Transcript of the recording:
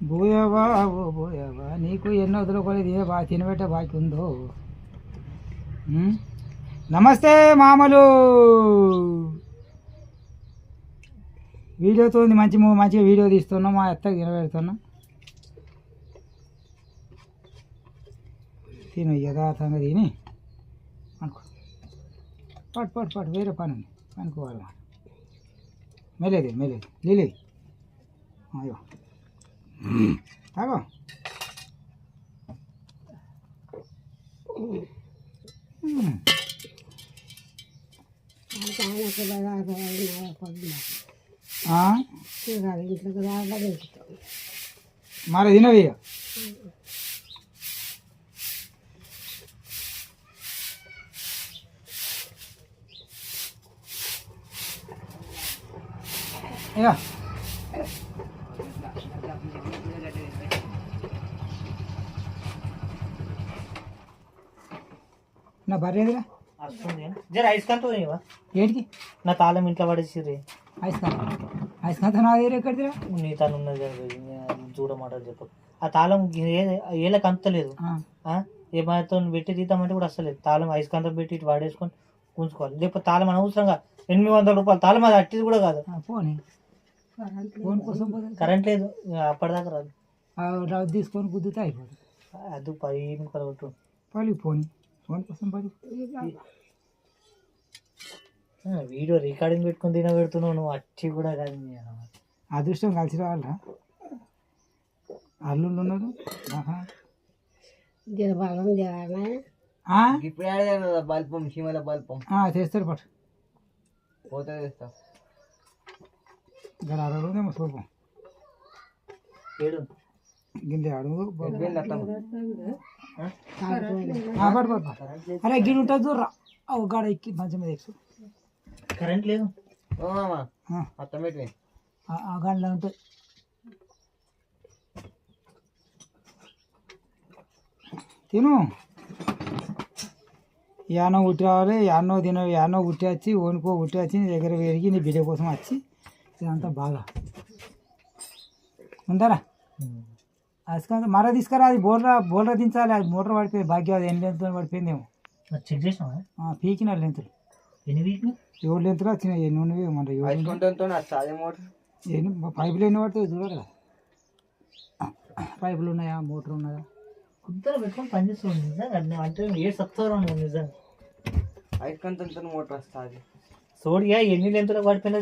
బోయవా ఓ బోయవా నీకు ఎన్నో వదులుకోలేదు ఏ బా తినబెట్టే బాకి ఉందో. నమస్తే మామలు. వీడియోతో మంచిగా వీడియో తీస్తున్నాం, మా అత్తకి తినబెడుతున్నాం. తిను యథార్థంగా తిని అనుకో. పట్టు వేరే పని ఉంది అనుకోవాలి. మెలేదు లీలే అయ్యో తాగో. మరి తినవి ఇక నా బర్రెదిరా జర ఐస్కాంతో ఏంటికి నా తాళం ఇంట్లో పడేసిర్రి. ఐస్కాంత నా దగ్గర ఎక్కడిదిరా? నీ తాను ఉన్నది చూడమాటలు చెప్పకు. ఆ తాళం ఏళ్ళకి అంతలేదు. ఏమైతే పెట్టి తీద్దామంటే కూడా అసలేదు. తాళం ఐస్కాంతం పెట్టి ఇటు వాడేసుకొని ఉంచుకోవాలి. లేకపోతే తాళం అనవసరంగా 800 రూపాయలు తాళం, అది అట్టిది కూడా కాదు. ఫోన్ కోసం కరెంట్ లేదు అప్పటిదాకా రాదు. రాదు తీసుకొని గుద్దుతా అయిపోతుంది. అది 10 కొట్టు ఫోన్ కోసం వీడియో రికార్డింగ్ పెట్టుకుని తినబెడుతున్నావు నువ్వు. అచ్చి కూడా కాదు. అదృష్టం కలిసి రావాలా? అల్లుళ్ళు ఉన్నారు బల్పం హిమల బల్పం చేస్తారు పట్టు పోతే తెస్తా. గల అరడుదేమో సూపం ఏడు గిన్నె అడుగు అరే గిన్నె ఉంటుంది చూడరా. ఒక గాడ ఎక్కి మంచం మీద ఎక్కువ కరెంట్ లేదు. ఆ గాడిలో ఉంటుంది. తిను యానో ఉట్టి రావాలి, యానో తిన యానో ఉట్టి వచ్చి ఓనుకో ఉట్టి వచ్చి నీ దగ్గర పెరిగి నీ బిడ్డ కోసం వచ్చి ఇదంతా బాగా ఉందరా. అసలు మర తీసుకురా, అది బోర్రా దించాలి. అది మోటార్ పడిపోయి భాగ్యం అది ఎన్ని లెంతులు పడిపోయిందేమో. చెక్ చేసినావా? పీకిన లెంతులు ఎన్ని వీక్లు 7 లెంతులు వచ్చినాయి. ఎన్ని ఉన్నవి మన పైపులు ఎన్ని పడుతుంది చూడరా. పైపులు ఉన్నాయా, మోటార్ ఉన్నాయా? కుద్దరు పెట్టుకొని పనిచేస్తుంది. నిజంగా అంటే ఏ సత్వరం నిజంగా ఐస్కంత మోటార్ వస్తుంది. సోడియా ఎన్ని లెంతులకు పడిపోయినా